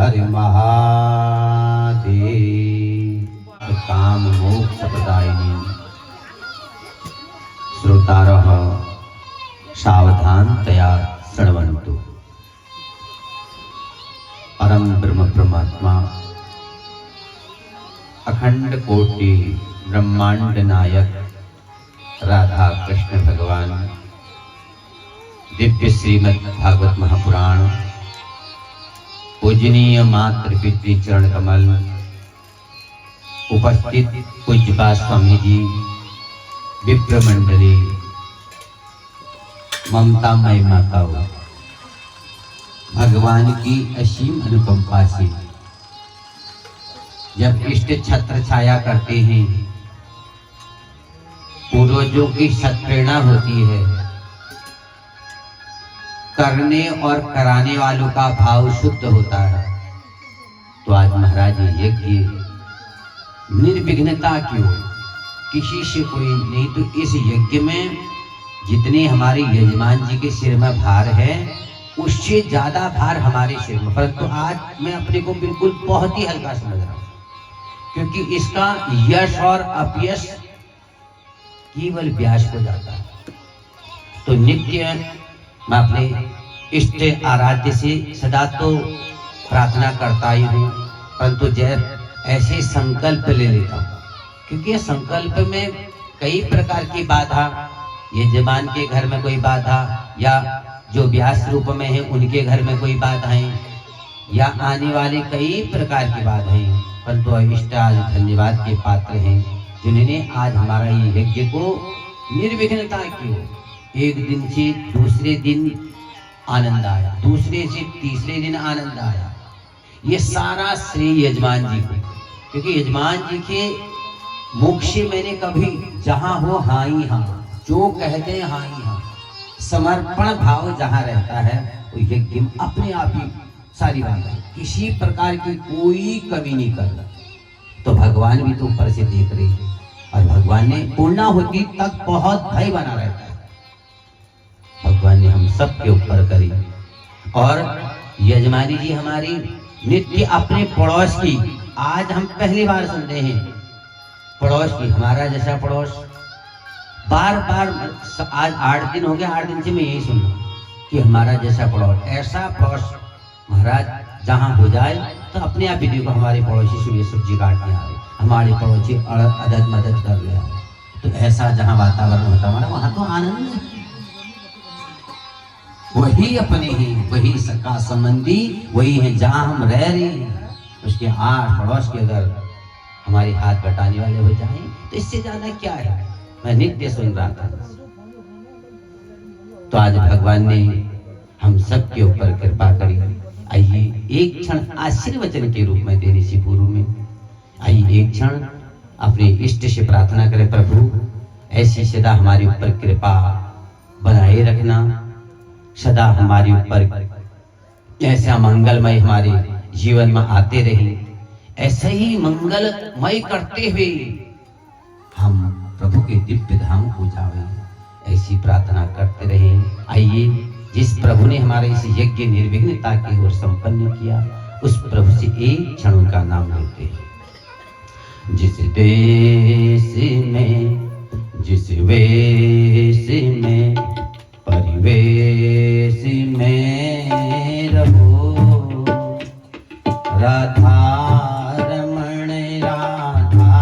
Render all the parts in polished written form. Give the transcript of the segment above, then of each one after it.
हर महादेव। काम मोक्ष प्रदायिनी श्रोतारः सावधानतया शृण्वन्तु। परम ब्रह्म परमात्मा अखंड कोटि ब्रह्मांड नायक राधा कृष्ण भगवान दिव्य श्रीमद् भागवत महापुराण पूजनीय मातृ पितृ चरण कमल उपस्थित पूज्यपाद स्वामी जी, विप्र मंडली, ममतामय माताओं, भगवान की असीम अनुकंपा से जब इष्ट छत्र छाया करते हैं, पूर्वजों की सत्प्रेरणा होती है, करने और कराने वालों का भाव शुद्ध होता है, तो आज महाराज यज्ञ निर्विघ्नता की हो, किसी से कोई नहीं। तो इस यज्ञ में जितने हमारे यजमान जी के सिर में भार है, उससे ज्यादा भार हमारे सिर में। परंतु आज मैं अपने को बिल्कुल बहुत ही हल्का समझ रहा हूं, क्योंकि इसका यश और अपयश केवल व्यास को जाता है। तो नित्य मैं अपने इष्ट आराध्य से सदा तो प्रार्थना करता ही हूँ, परंतु जब ऐसे संकल्प ले लेता हूँ, क्योंकि संकल्प में कई प्रकार की बाधा, यजमान के घर में कोई बाधा, या जो व्यास रूप में है उनके घर में कोई बाधाएं, या आने वाले कई प्रकार की बाधाएं, परंतु इष्ट आज धन्यवाद के पात्र हैं जिन्होंने आज हमारा ये यज्ञ को निर्विघ्नता की हो। एक दिन से दूसरे दिन आनंद आया, दूसरे से तीसरे दिन आनंद आया। ये सारा श्रेय यजमान जी को, क्योंकि यजमान जी के मुख से मैंने कभी जहां हो हाँ ही हाँ, जो कहते हैं हाँ ही हाँ, समर्पण भाव जहां रहता है वो यज्ञ अपने आप ही सारी बातें, किसी प्रकार की कोई कमी नहीं करता। तो भगवान भी तो ऊपर से देख रहे हैं, और भगवान ने पूर्णाहुति तक बहुत भय बना रहता है। भगवान ने हम सब के ऊपर करी। और यजमानी जी हमारी नित्य अपने पड़ोस की, आज हम पहली बार सुनते हैं पड़ोस की, हमारा जैसा पड़ोस बार बार, आज 8 दिन हो गया, 8 दिन से मैं यही सुन रहा हूं कि हमारा जैसा पड़ोस, ऐसा पड़ोस महाराज जहां हो जाए तो अपने आप ही देखो, हमारे पड़ोसी सुबह सब्जी काटने आ रहे, हमारे पड़ोसी अदद मदद कर रहे हैं। तो ऐसा जहां वातावरण होता है वहां तो आनंद है। वही अपने ही, वही सका संबंधी, वही है जहां हम रह रहे हैं। उसके आस पड़ोस के अगर हमारे हाथ बटाने वाले हो जाएं तो इससे ज्यादा क्या है। मैं नित्य सुन रहा था। तो आज भगवान ने हम सब के ऊपर कृपा करी। आइए एक क्षण आशीर्वचन के रूप में देने से पूर्व में आइए एक क्षण अपने इष्ट से प्रार्थना करें, प्रभु ऐसी सदा हमारे ऊपर कृपा बनाए रखना, सदा हमारे ऊपर ऐसा मंगलमय हमारे जीवन में आते रहे, ऐसे ही मंगलमय करते हुए हम प्रभु के दिव्य धाम को जावे, ऐसी प्रार्थना करते रहे। आइए जिस प्रभु ने हमारे इस यज्ञ निर्विघ्नता की ओर संपन्न किया, उस प्रभु से एक क्षण उनका नाम लेते हैं। जिस देश में, जिस वेश में, परिवेश में रहो, राधा रमण, राधा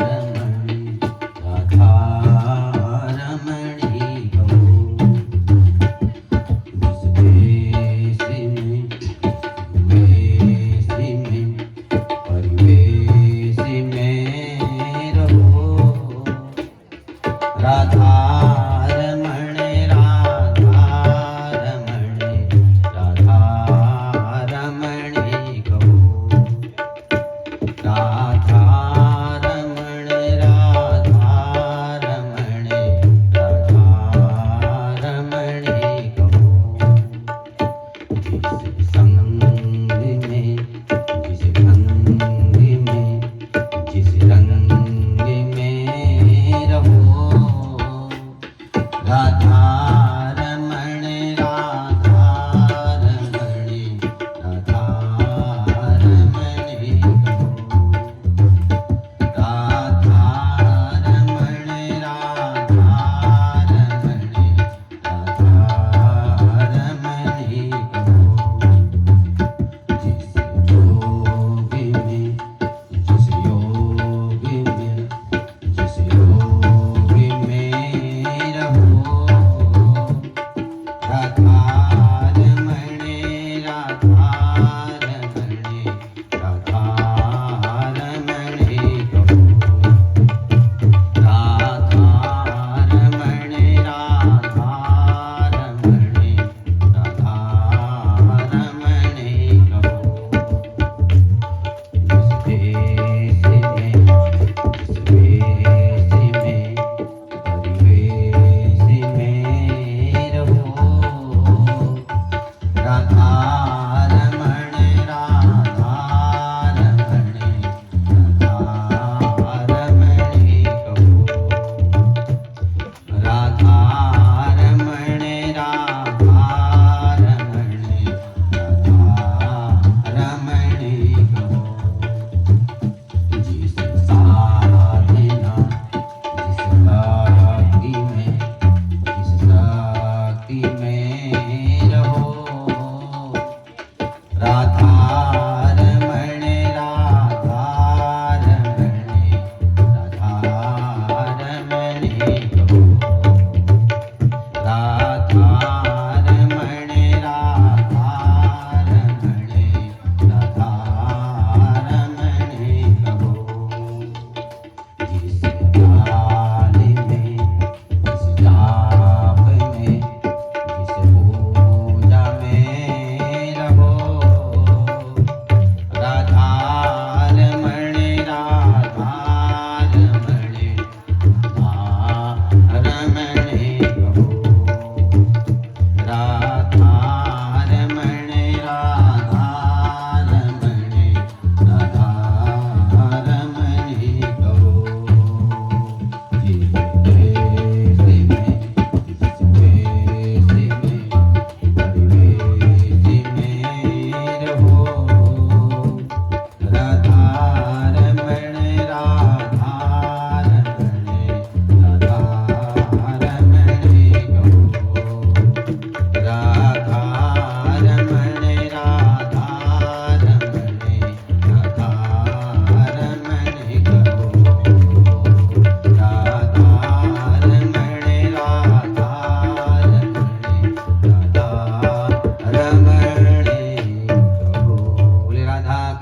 रमण, राधा रमणी हो। जिस देश में, वेश में, परिवेश में रहो, राधा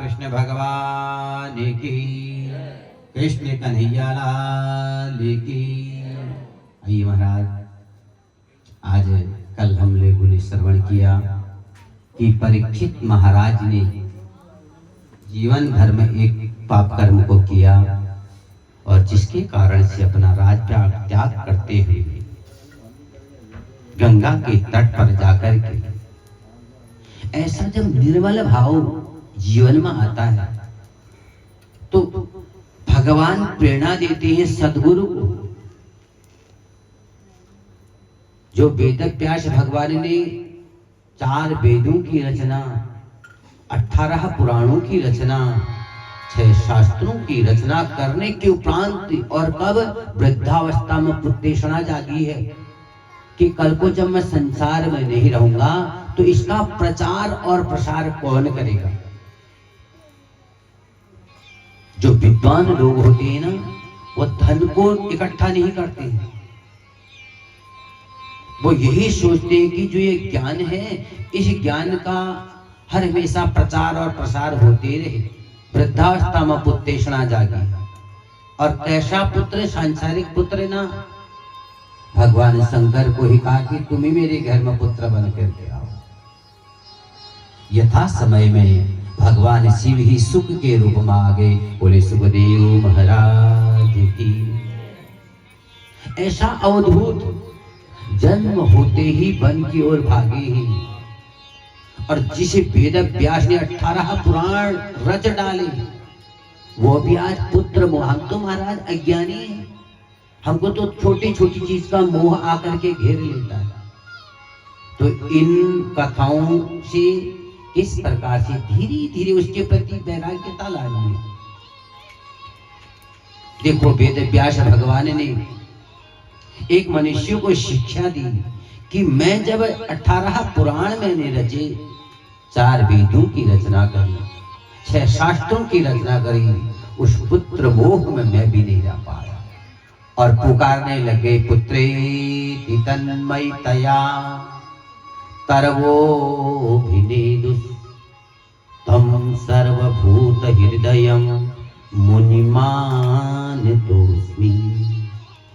कृष्ण भगवान की, कृष्ण कन्हैया लाल की। आइए महाराज, आज कल हम लोगों ने श्रवण किया कि परीक्षित महाराज ने जीवन भर में एक पाप कर्म को किया और जिसके कारण से अपना राज त्याग करते हुए गंगा के तट पर जाकर के ऐसा जब निर्मल भाव जीवन में आता है तो भगवान प्रेरणा देते हैं सद्गुरु को। जो वेद व्यास भगवान ने 4 वेदों की रचना, 18 पुराणों की रचना, 6 शास्त्रों की रचना करने के उपरांत और कब वृद्धावस्था में पुत्रेषणा जागी है कि कल को जब मैं संसार में नहीं रहूंगा तो इसका प्रचार और प्रसार कौन करेगा। जो विद्वान लोग होते हैं ना, वो धन को इकट्ठा नहीं करते हैं, वो यही सोचते हैं कि जो ये ज्ञान है इस ज्ञान का हर हमेशा प्रचार और प्रसार होते रहे। वृद्धावस्था में पुत्रेषणा जागी और कैसा पुत्र, सांसारिक पुत्र ना, भगवान शंकर को ही कहा कि तुम ही मेरे घर में पुत्र बन करके आओ। यथा समय में भगवान शिव ही सुख के रूप में आ गए। बोले सुखदेव महाराज की। ऐसा अवधूत जन्म होते ही वन की ओर भागे हैं और जिसे वेद व्यास ने 18 पुराण रच डाले वो भी आज पुत्र मोह। हम तो महाराज अज्ञानी हैं, हमको तो छोटी छोटी चीज का मोह आकर के घेर लेता है। तो इन कथाओं से किस प्रकार से धीरे धीरे उसके प्रति वैराग्यता लानी है। देखो वेद व्यास भगवान ने एक मनुष्य को शिक्षा दी कि मैं जब 18 पुराण मैंने रचे, 4 वेदों की रचना करी, 6 शास्त्रों की रचना करी, उस पुत्र मोह में मैं भी नहीं रह पाया और पुकारने लगे पुत्रेति तन्मयतया तरवोऽभिनेदुस् तं सर्वभूत हृदयं मुनिमानतोऽस्मि।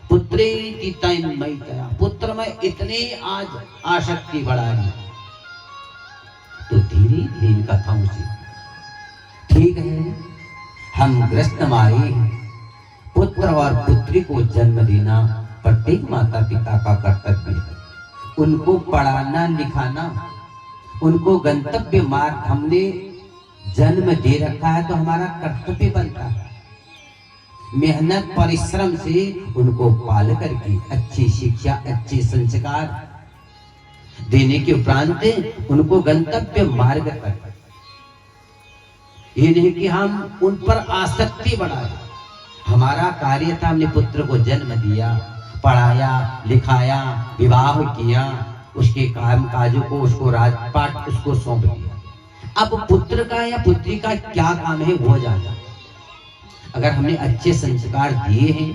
पुत्रेति तन्मयतया, पुत्र में इतने आज आसक्ति बढ़ा दी। तो धीरे धीरे इन कथाओं से ठीक है, हम ग्रस्त माए हैं, पुत्र और पुत्री को जन्म देना प्रत्येक माता पिता का कर्तव्य है। उनको पढ़ाना लिखाना, उनको गंतव्य मार्ग हमने जन्म दे रखा है तो हमारा कर्तव्य बनता है। मेहनत परिश्रम से उनको पाल करके अच्छी शिक्षा, अच्छे संस्कार देने के उपरांत उनको गंतव्य मार्ग पर, ये नहीं कि हम उन पर आसक्ति बढ़ाए। हमारा कार्य था, हमने पुत्र को जन्म दिया, पढ़ाया लिखाया, विवाह किया, उसके काम काजों को, उसको राजपाट उसको सौंप दिया। अब पुत्र का या पुत्री का क्या काम है वो जाना। अगर हमने अच्छे संस्कार दिए हैं,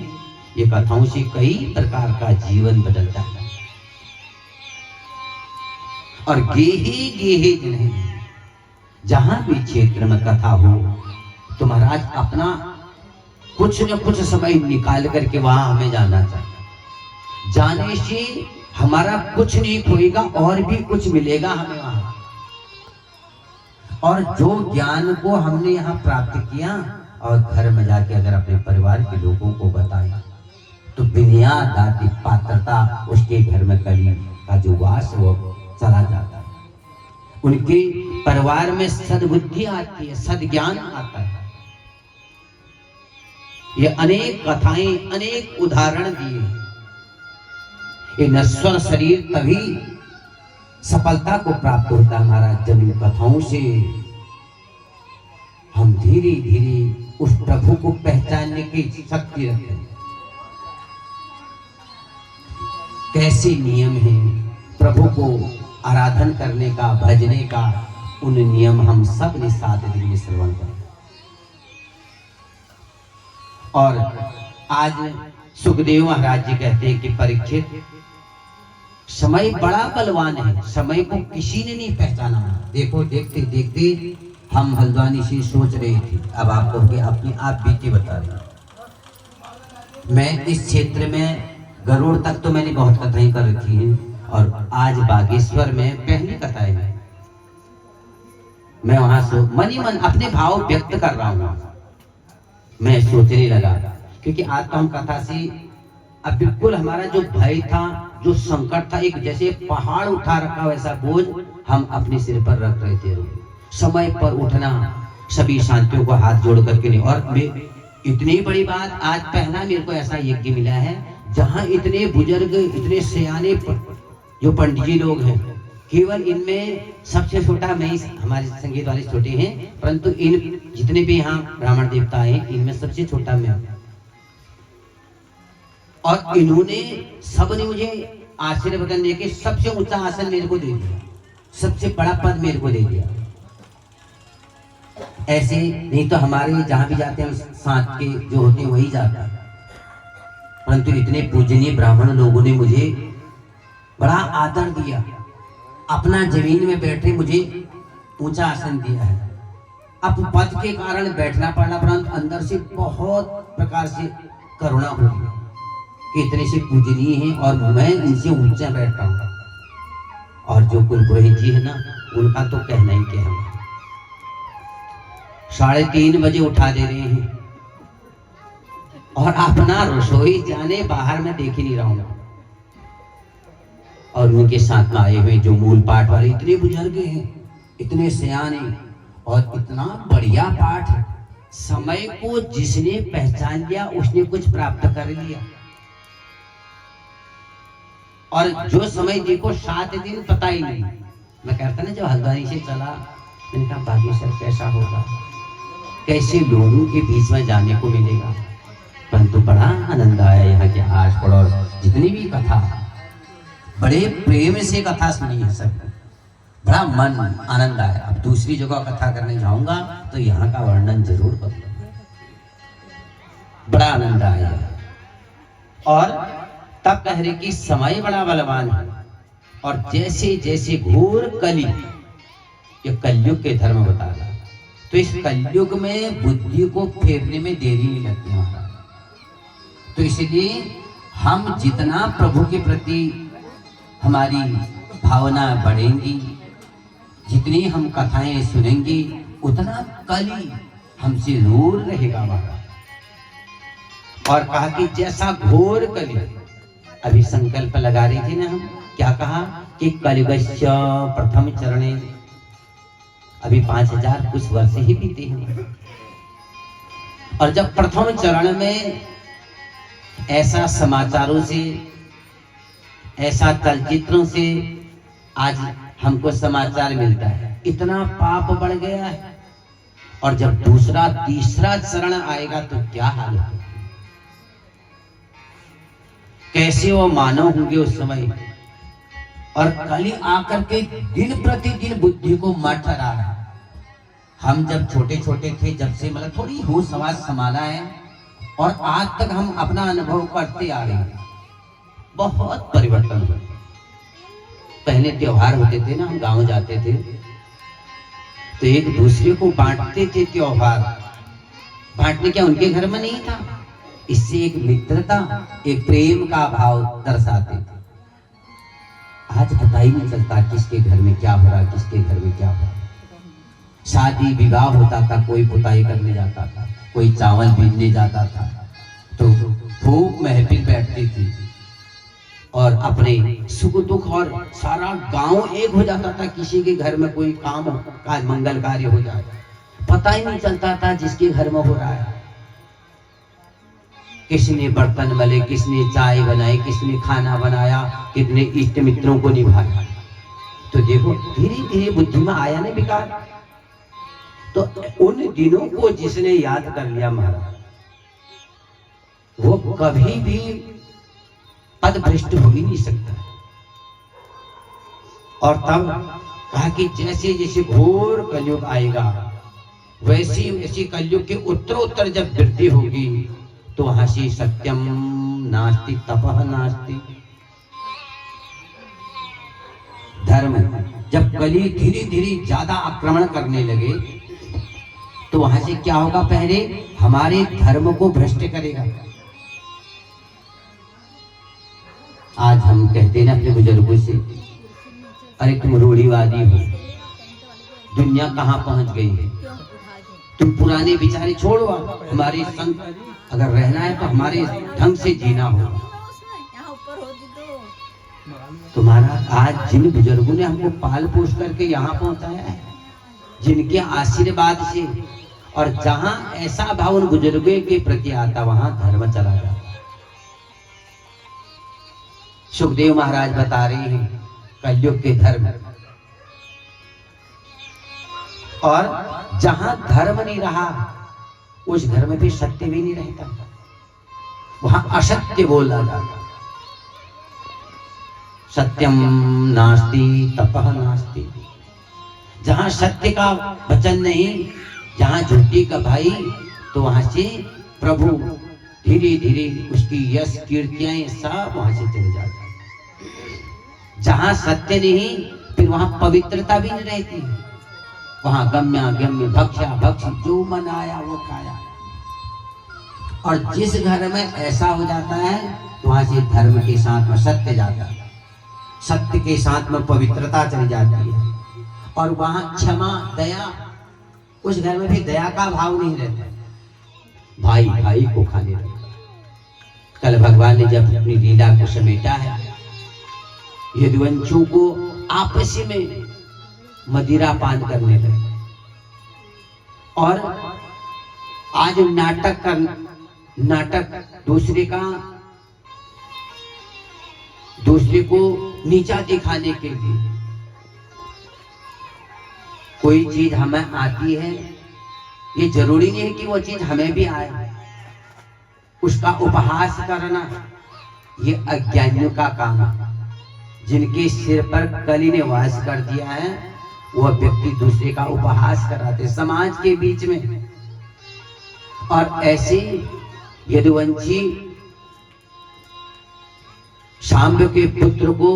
ये कथाओं से कई प्रकार का जीवन बदल जाता है। और गेहे गेहे जिन्हें जहां भी क्षेत्र में कथा हो तो महाराज अपना कुछ न कुछ समय निकाल करके वहां हमें जाना चाहिए। जाने से हमारा कुछ नहीं खोएगा और भी कुछ मिलेगा हमें वहां। और जो ज्ञान को हमने यहाँ प्राप्त किया और घर में जाके अगर अपने परिवार के लोगों को बताया तो बिना दाती पात्रता उसके घर में कली का जो वास वो चला जाता है। उनके परिवार में सद्बुद्धि आती है, सद्ज्ञान आता है। ये अनेक कथाएं, अनेक उदाहरण दिए। ये नश्वर शरीर तभी सफलता को प्राप्त होता है महाराज जब इन कथाओं से हम धीरे धीरे उस प्रभु को पहचानने की शक्ति रखते हैं। कैसे नियम है प्रभु को आराधन करने का, भजने का, उन नियम हम सब ने 7 दिन में श्रवण करें। और आज सुखदेव महाराज जी कहते हैं कि परीक्षित, समय बड़ा बलवान है, समय को किसी ने नहीं पहचाना। देखो देखते देखते हम हल्द्वानी से सोच रहे थे, अब आपको अपनी आप बीती बता रहे। मैं इस क्षेत्र में गरुड़ तक तो मैंने बहुत कथाएं कर रखी हैं और आज बागेश्वर में पहली कथाएं हैं। मैं वहां से मनी मन अपने भाव व्यक्त कर रहा हूं। मैं सोचने लगा क्योंकि आज तो हम कथा से अब बिल्कुल हमारा जो भय था, जो संकट था, एक जैसे पहाड़ उठा रखा वैसा बोझ हम अपने सिर पर रख रहे थे। समय पर उठना, सभी शांतियों को हाथ जोड़ करके नहीं। और इतनी बड़ी बात, आज पहला मेरे को ऐसा यज्ञ मिला है जहां इतने बुजुर्ग, इतने सियाने जो पंडित जी लोग हैं, केवल इनमें सबसे छोटा मैं ही, हमारे संगीत वाले छोटे हैं, परंतु इन जितने भी यहाँ ब्राह्मण देवता हैं इनमें सबसे छोटा मैं। और इन्होंने सबने मुझे आशीर्वाद दे के सबसे ऊंचा आसन मेरे को दे दिया, सबसे बड़ा पद मेरे को दे दिया। ऐसे नहीं तो हमारे जहां भी जाते हैं साथ के जो होते हैं वही जाता है, परंतु इतने पूजनीय ब्राह्मण लोगों ने मुझे बड़ा आदर दिया, अपना जमीन में बैठे मुझे ऊंचा आसन दिया है। अब पद के कारण बैठना पड़ना, परंतु अंदर से बहुत प्रकार से करुणा हुई कि इतने से पूजनीय हैं और मैं इनसे ऊंचा बैठ रहा हूं। और जो कुलपुरोहित जी है ना, उनका तो कहना ही क्या है। 3:30 बजे उठा दे रहे हैं और अपना रसोई जाने बाहर में देख ही नहीं रहा हूं। और उनके साथ में आए हुए जो मूल पाठ वाले इतने बुजुर्ग हैं, इतने सियाने और इतना बढ़िया पाठ। समय को जिसने पहचान लिया उसने कुछ प्राप्त कर लिया। और जो समय देखो 7 दिन पता ही नहीं। मैं कहता ना, जब हल्द्वानी से चला मैंने कहा बागेश्वर कैसा होगा, कैसे लोगों के बीच में जाने को मिलेगा। परंतु बड़ा आनंद आया। यहाँ के आस पड़ोस जितनी भी कथा, बड़े प्रेम से कथा सुनी है सब, बड़ा मन आनंद आया। अब दूसरी जगह कथा करने जाऊंगा तो यहाँ का वर्णन जरूर करूंगा। बड़ा आनंद आया। और तब कह रहे कि समय बड़ा बलवान है और जैसे जैसे घोर कली, ये कलयुग के धर्म बता रहा, तो इस कलयुग में बुद्धि को फेरने में देरी नहीं लगती हमारा। तो इसलिए हम जितना प्रभु के प्रति हमारी भावना बढ़ेंगी, जितनी हम कथाएं सुनेंगे, उतना कली हमसे दूर रहेगा हमारा। और कहा कि जैसा घोर कली, अभी संकल्प लगा रही थी ना हम, क्या कहा कि कलिगस्य प्रथम चरणे, अभी 5000 कुछ वर्ष ही बीते हैं। और जब प्रथम चरण में ऐसा समाचारों से, ऐसा चलचित्रों से आज हमको समाचार मिलता है, इतना पाप बढ़ गया है। और जब दूसरा तीसरा चरण आएगा तो क्या हाल होगा, कैसे वो मानव होंगे उस समय। और कली आकर के दिन प्रतिदिन बुद्धि को मठ रहा है। हम जब छोटे छोटे थे, जब से मतलब थोड़ी होश हवास संभाला है और आज तक हम अपना अनुभव करते आ रहे हैं, बहुत परिवर्तन हुआ। पहले त्योहार होते थे ना, हम गांव जाते थे तो एक दूसरे को बांटते थे त्योहार। बांटने क्या उनके घर में नहीं था, इससे एक मित्रता, एक प्रेम का भाव दर्शाते थे। आज पता ही नहीं चलता किसके घर में क्या हो रहा, किसके घर में क्या हो रहा। शादी विवाह होता था, कोई पुताई करने जाता था, कोई चावल बीनने जाता था, तो खूब महफिल बैठती थी और अपने सुख दुख और सारा गांव एक हो जाता था। किसी के घर में कोई काम का मंगल कार्य हो जाए, पता ही नहीं चलता था जिसके घर में हो रहा है। किसने बर्तन मले, किसने चाय बनाई, किसने खाना बनाया, कितने इष्ट मित्रों को निभाया। तो देखो धीरे धीरे बुद्धि में आया ना विकार। तो उन दिनों को जिसने याद कर लिया महाराज, वो कभी भी पद भ्रष्ट हो ही नहीं सकता। और तब कहा कि जैसे जैसे घोर कलयुग आएगा, वैसी वैसी कलयुग के उत्तरोत्तर जब वृद्धि होगी तो वहां से सत्यम नास्ति तपः नास्ति। धर्म जब कली धीरे धीरे ज्यादा आक्रमण करने लगे तो वहां से क्या होगा, पहले हमारे धर्म को भ्रष्ट करेगा। आज हम कहते हैं ना अपने बुजुर्गों से, अरे तुम रूढ़िवादी हो, दुनिया कहाँ पहुंच गई है, तुम पुराने विचारे छोड़ो, हमारे संग अगर रहना है तो हमारे ढंग से जीना होगा। तुम्हारा आज जिन बुजुर्गों ने हमको पाल पोष करके यहाँ पहुंचाया है, जिनके आशीर्वाद से, और जहां ऐसा भाव उन बुजुर्गों के प्रति आता वहां धर्म चला जाता। सुखदेव महाराज बता रहे हैं कलयुग के धर्म, और जहां धर्म नहीं रहा उस घर में भी सत्य भी नहीं रहता, वहां असत्य बोला जाता। सत्यम नास्ति तपः नास्ति, जहां सत्य का वचन नहीं, जहां झूठी का भाई, तो वहां से प्रभु धीरे धीरे उसकी यश कीर्तियां सब वहां से चले जाती। जहां सत्य नहीं, फिर वहां पवित्रता भी नहीं रहती, वहां गम्या गम्य भक्षा भक्ष जो मन आया वो खाया। और जिस घर में ऐसा हो जाता है तो वहां से धर्म के साथ में सत्य जाता है, सत्य के साथ में पवित्रता चली जाती है, और वहां क्षमा दया, उस घर में भी दया का भाव नहीं रहता, भाई भाई को खाने लगता। कल भगवान ने जब अपनी लीला को समेटा है, यदुवंशियों को आपस में मदिरा पान करने लगे, और आज नाटक दूसरे को नीचा दिखाने के लिए, कोई चीज हमें आती है, ये जरूरी नहीं है कि वो चीज हमें भी आए, उसका उपहास करना ये अज्ञानियों का काम है। जिनके सिर पर कली ने वास कर दिया है, वह व्यक्ति दूसरे का उपहास कराते समाज के बीच में। और ऐसे यदुवंशी शाम्ब के पुत्र को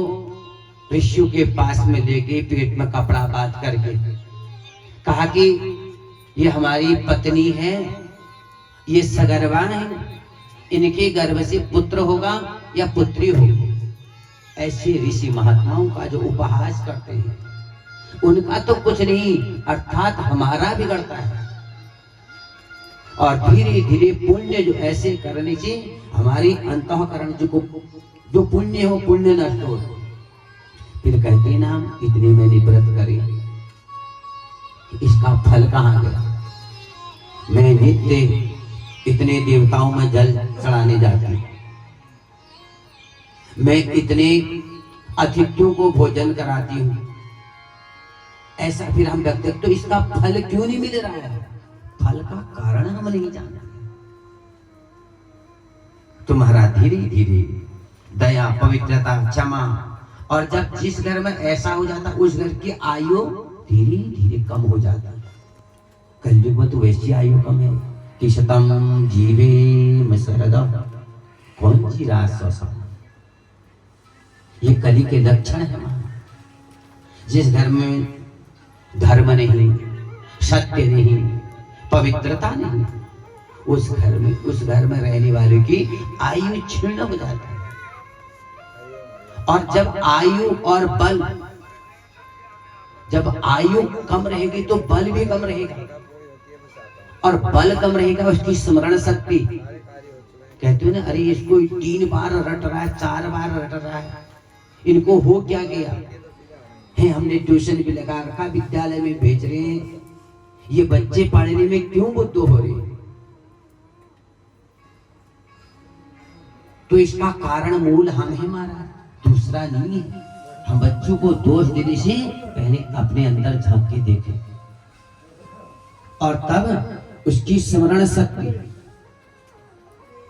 ऋषियों के पास में लेके पेट में कपड़ा बांध करके कहा कि ये हमारी पत्नी है, ये सगर्भा है, इनके गर्भ से पुत्र होगा या पुत्री होगी। ऐसे ऋषि महात्माओं का जो उपहास करते हैं, उनका तो कुछ नहीं, अर्थात हमारा बिगड़ता है। और धीरे धीरे पुण्य जो ऐसे करने से हमारी अंतःकरण जो पुण्य हो, पुण्य नष्ट हो। फिर कहते ना, इतने मैंने व्रत करे, इसका फल कहाँ गया? मैं नित्य इतने देवताओं में जल चढ़ाने जाती हूँ, मैं इतने अतिथियों को भोजन कराती हूँ, ऐसा फिर हम देखते, तो इसका फल क्यों नहीं मिल रहा है? फल का कारण हम नहीं जानते। तुम्हारा धीरे धीरे दया, पवित्रता, क्षमा, और जब जिस घर में ऐसा हो जाता, उस घर की आयु धीरे धीरे कम हो जाता है। कलयुग में तो वैसी आयु कम है कि शतम जीवे में सरदा कौन सी रात। ये कली के लक्षण है। जिस घर में धर्म नहीं, सत्य नहीं, पवित्रता नहीं, उस घर में रहने वालों की आयु क्षीण हो जाती है। और जब आयु कम रहेगी तो बल भी कम रहेगा, और बल कम रहेगा उसकी स्मरण शक्ति। कहते हो ना, अरे इसको 3 बार रट रहा है, 4 बार रट रहा है, इनको हो क्या गया है? हमने ट्यूशन भी लगा रखा, विद्यालय में भेज रहे हैं, ये बच्चे पढ़ने में क्यों बुद्ध हो रहे हैं? तो इसका कारण मूल हम है, हमारा दूसरा नहीं है। हम बच्चों को दोष देने से पहले अपने अंदर झांक के देखें, और तब उसकी स्मरण शक्ति।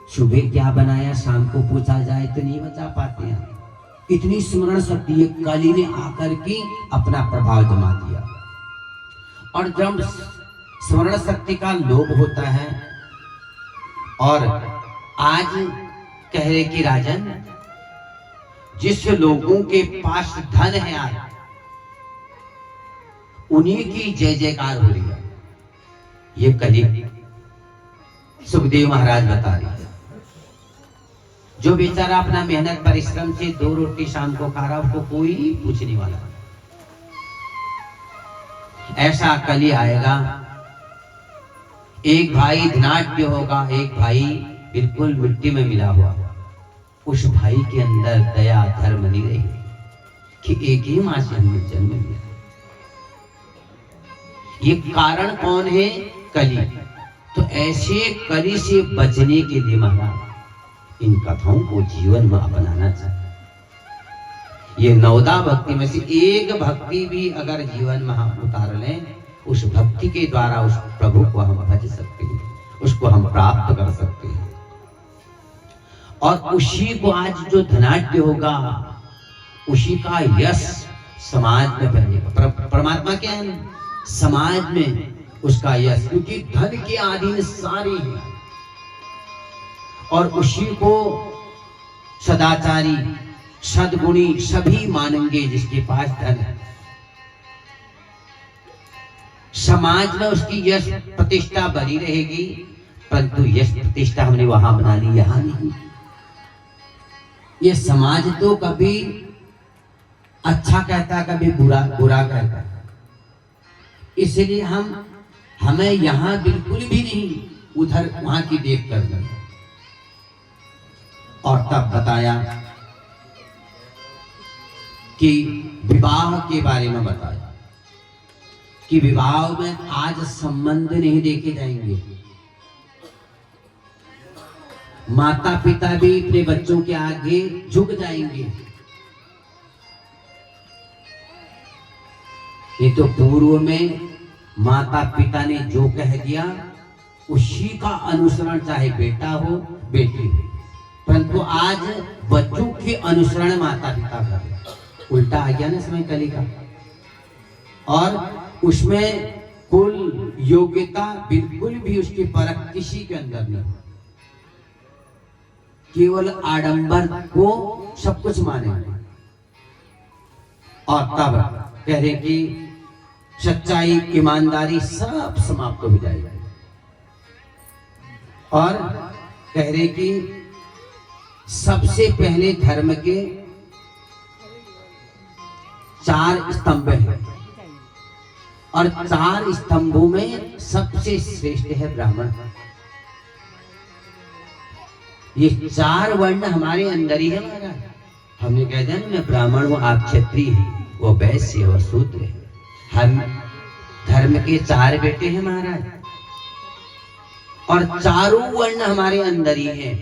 सुबह क्या बनाया, शाम को पूछा जाए तो नहीं बता पाते हैं। इतनी स्मरण शक्ति ये कली ने आकर के अपना प्रभाव जमा दिया। और जब स्मरण शक्ति का लोभ होता है, और आज कह रहे कि राजन, जिस लोगों के पास धन है आज, उन्हीं की जय जयकार हो रही है। ये कली सुखदेव महाराज बता रहे हैं। जो बेचारा अपना मेहनत परिश्रम से 2 रोटी शाम को खा रहा, उसको कोई पूछने वाला। ऐसा कली आएगा, एक भाई धनाढ्य होगा, एक भाई बिल्कुल मिट्टी में मिला हुआ। उस भाई के अंदर दया धर्म नहीं रहेगी कि एक ही मां से हमने जन्म लिया। ये कारण कौन है? कली। तो ऐसे कली से बचने के लिए महाराज इन कथाओं को जीवन में अपनाना चाहिए। ये 9 भक्ति में से एक भक्ति भी अगर जीवन में हम उतार लें, उस भक्ति के द्वारा उस प्रभु को हम भज सकते हैं, उसको हम प्राप्त कर सकते हैं। और उसी को आज जो धनाढ्य होगा, उसी का यश समाज में बनेगा। परमात्मा क्या है? समाज में उसका यश, क्योंकि धन के अधीन सारे हैं। और उसी को सदाचारी सद्गुणी सभी मानेंगे जिसके पास धन है। समाज में उसकी यश प्रतिष्ठा बनी रहेगी, परंतु यश प्रतिष्ठा हमने वहां बना ली, यहां नहीं। ये समाज तो कभी अच्छा कहता, कभी बुरा कहता। इसलिए हमें यहां बिल्कुल भी नहीं उधर वहां की देख कर। और तब बताया कि विवाह के बारे में बताया कि विवाह में आज संबंध नहीं देखे जाएंगे। माता पिता भी अपने बच्चों के आगे झुक जाएंगे। ये तो पूर्व में माता पिता ने जो कह दिया उसी का अनुसरण, चाहे बेटा हो बेटी हो, परंतु आज बच्चों के अनुसरण माता पिता कर उल्टा आ गया ना समय कली का। और उसमें कुल योग्यता बिल्कुल भी उसकी परख किसी के अंदर नहीं, केवल आडंबर को सब कुछ माने। और तब कह रहे कि सच्चाई ईमानदारी सब समाप्त हो जाएगा। और कह रहे कि सबसे पहले धर्म के 4 स्तंभ हैं, और 4 स्तंभों में सबसे श्रेष्ठ है ब्राह्मण। ये 4 वर्ण हमारे अंदर ही है महाराज। हमने कह दिया ना, मैं ब्राह्मण हूं, आप क्षत्रिय हैं, वो वैश्य वो शूद्र है। हम धर्म के 4 बेटे हैं महाराज, और 4 वर्ण हमारे अंदर ही हैं।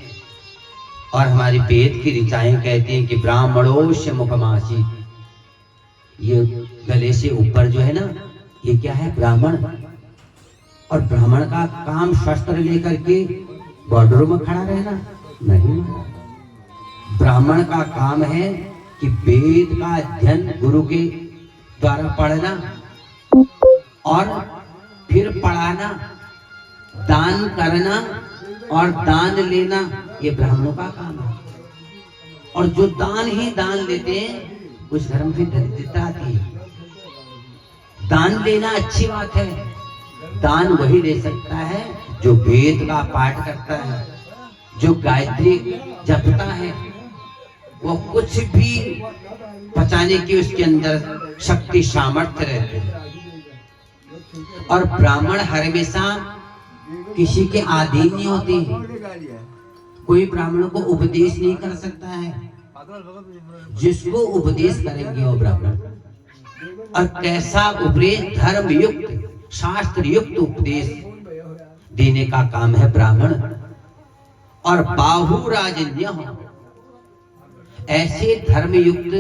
और हमारी वेद की ऋचाएं कहती हैं कि ब्राह्मणोस्य मुखमासी, ये गले से ऊपर जो है ना, ये क्या है? ब्राह्मण। और ब्राह्मण का काम शस्त्र लेकर के बॉर्डरों में खड़ा रहना नहीं। ब्राह्मण का काम है कि वेद का अध्ययन गुरु के द्वारा पढ़ना और फिर पढ़ाना, दान करना और दान लेना, ये ब्राह्मणों का काम है। और जो दान ही दान लेते हैं उस धर्म की दरिद्रता आती है। दान लेना अच्छी बात है, दान वही ले सकता है जो वेद का पाठ करता है, जो गायत्री जपता है। वो कुछ भी पचाने की उसके अंदर शक्ति सामर्थ्य रहती है। और ब्राह्मण हमेशा किसी के अधीन नहीं होते। कोई ब्राह्मण को उपदेश नहीं कर सकता है, जिसको उपदेश करेंगे वो ब्राह्मण। और कैसा उपदेश? धर्म युक्त शास्त्र युक्त उपदेश देने का काम है ब्राह्मण। और बाहु राजन्य, ऐसे धर्म युक्त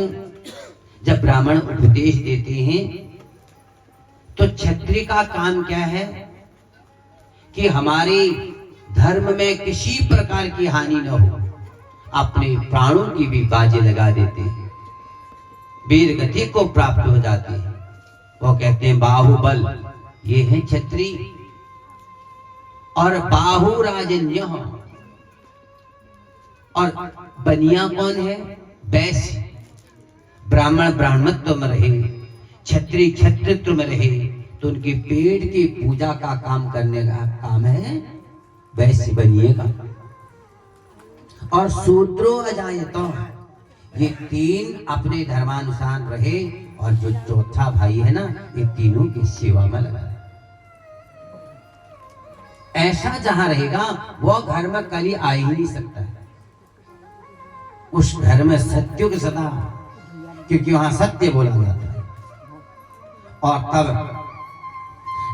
जब ब्राह्मण उपदेश देते हैं तो क्षत्रिय का काम क्या है कि हमारे धर्म में किसी प्रकार की हानि न हो, अपने प्राणों की भी बाजी लगा देते हैं, वीर गति को प्राप्त हो जाते हैं। वो कहते हैं बाहुबल, ये है क्षत्रिय। और बाहु राजन्य, और बनिया कौन है? वैश्य। ब्राह्मण ब्राह्मणत्व में रहे, क्षत्रिय क्षत्रित्व में रहे, तो उनके पेट की पूजा का काम करने का काम है, वैश्य बनिएगा। और शूद्रो अजायतो, ये तीन अपने धर्मानुसार रहे, और जो चौथा भाई है ना, ये तीनों की सेवा में लगा। ऐसा जहां रहेगा वो घर में कली आ ही नहीं सकता है। उस घर में सत्युग सदा, क्योंकि वहां सत्य बोला जाता है। और तब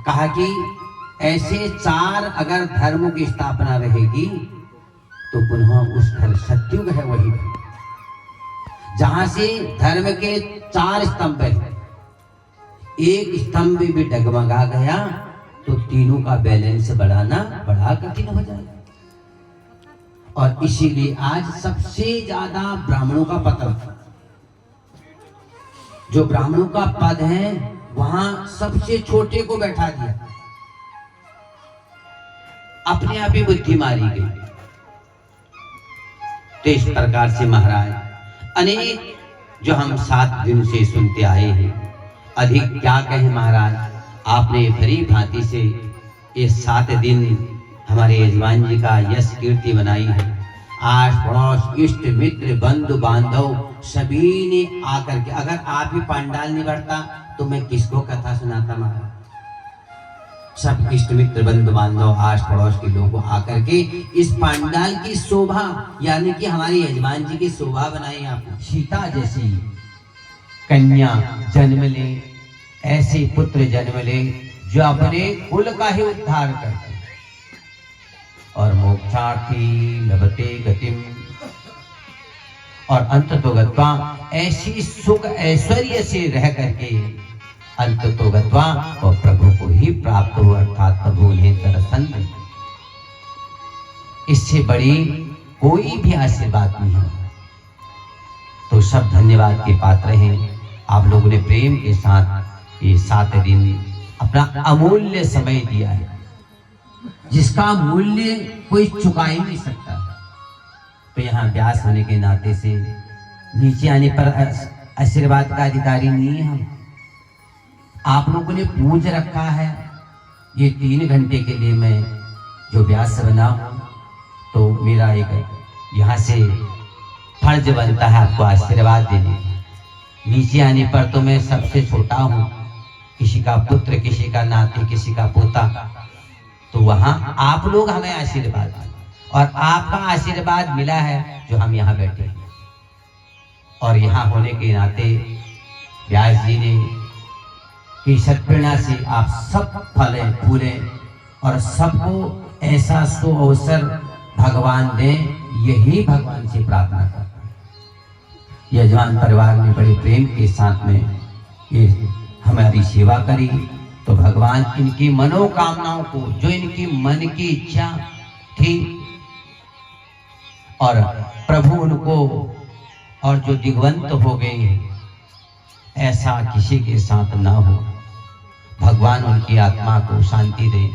कहा कि ऐसे चार अगर धर्मों की स्थापना रहेगी तो पुनः उस घर सत्युग है वही घर, जहां से धर्म के चार स्तंभ है, एक स्तंभ भी डगमगा गया तो तीनों का बैलेंस बढ़ाना बड़ा कठिन हो जाएगा। और इसीलिए आज सबसे ज्यादा ब्राह्मणों का पतन, जो ब्राह्मणों का पद है वहां सबसे छोटे को बैठा दिया, अपने आप ही बुद्धि मारी गई। तो इस प्रकार से महाराज अनेक जो हम 7 दिन से सुनते आए हैं, अधिक क्या कहें महाराज, आपने भली भांति से ये 7 दिन हमारे यजमान जी का यश कीर्ति बनाई है। आस पड़ोस इष्ट मित्र बंधु बांधव सभी ने आकर के, अगर आप ही पंडाल नहीं बढ़ता तो मैं किसको कथा सुनाता महाराज। सब इष्ट मित्र बंधु बांधव आस पड़ोस के लोगों आकर के इस पंडाल की शोभा, यानी कि हमारे यजमान जी की शोभा बनाई आपने। सीता जैसी कन्या जन्म ले, ऐसे पुत्र जन्म ले जो अपने कुल का ही उद्धार करते, और मोक्षार्थी लभते गतिम, और अंत तो गत्वा ऐसी सुख ऐश्वर्य से रह करके अंत तो गत्वा और प्रभु को ही प्राप्त हो, अर्थात प्रभु ने दर्शन। इससे बड़ी कोई भी आशीर्वाद नहीं है। तो सब धन्यवाद के पात्र हैं। आप लोगों ने प्रेम के साथ ये 7 दिन अपना अमूल्य समय दिया है, जिसका मूल्य कोई चुका ही नहीं सकता। तो यहाँ व्यास होने के नाते से नीचे आने पर आशीर्वाद का अधिकारी नहीं है हम। आप लोगों ने पूछ रखा है, ये 3 घंटे के लिए मैं जो व्यास बना हूं, तो मेरा एक यहाँ से फर्ज बनता है आपको आशीर्वाद देने। नीचे आने पर तो मैं सबसे छोटा हूँ, किसी का पुत्र, किसी का नाती, किसी का पोता। तो वहां आप लोग हमें आशीर्वाद, और आपका आशीर्वाद मिला है जो हम यहाँ बैठे हैं। और यहाँ होने के नाते व्यास जी ने की सत्प्रेरणा से आप सब फले पूरे, और सबको ऐसा सुअवसर भगवान दे, यही भगवान से प्रार्थना करते हैं। यजमान परिवार ने बड़े प्रेम के साथ में ये हमारी सेवा करी, तो भगवान इनकी मनोकामनाओं को, जो इनकी मन की इच्छा थी, और प्रभु उनको और जो दिग्वंत हो गए, ऐसा किसी के साथ ना हो। भगवान उनकी आत्मा को शांति दे,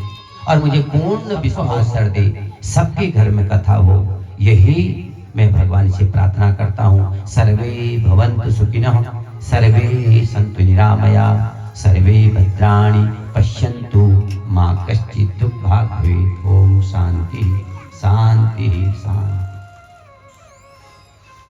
और मुझे पूर्ण विश्वास दे, सबके घर में कथा हो, यही मैं भगवान से प्रार्थना करता हूँ। सर्वे भवन्तु सुखिनः, सर्वे सन्तु निरामया, सर्वे भद्राणि पश्यन्तु मा कश्चित् दुःखभाग् भवेत्। ओम शांति शांति शांति।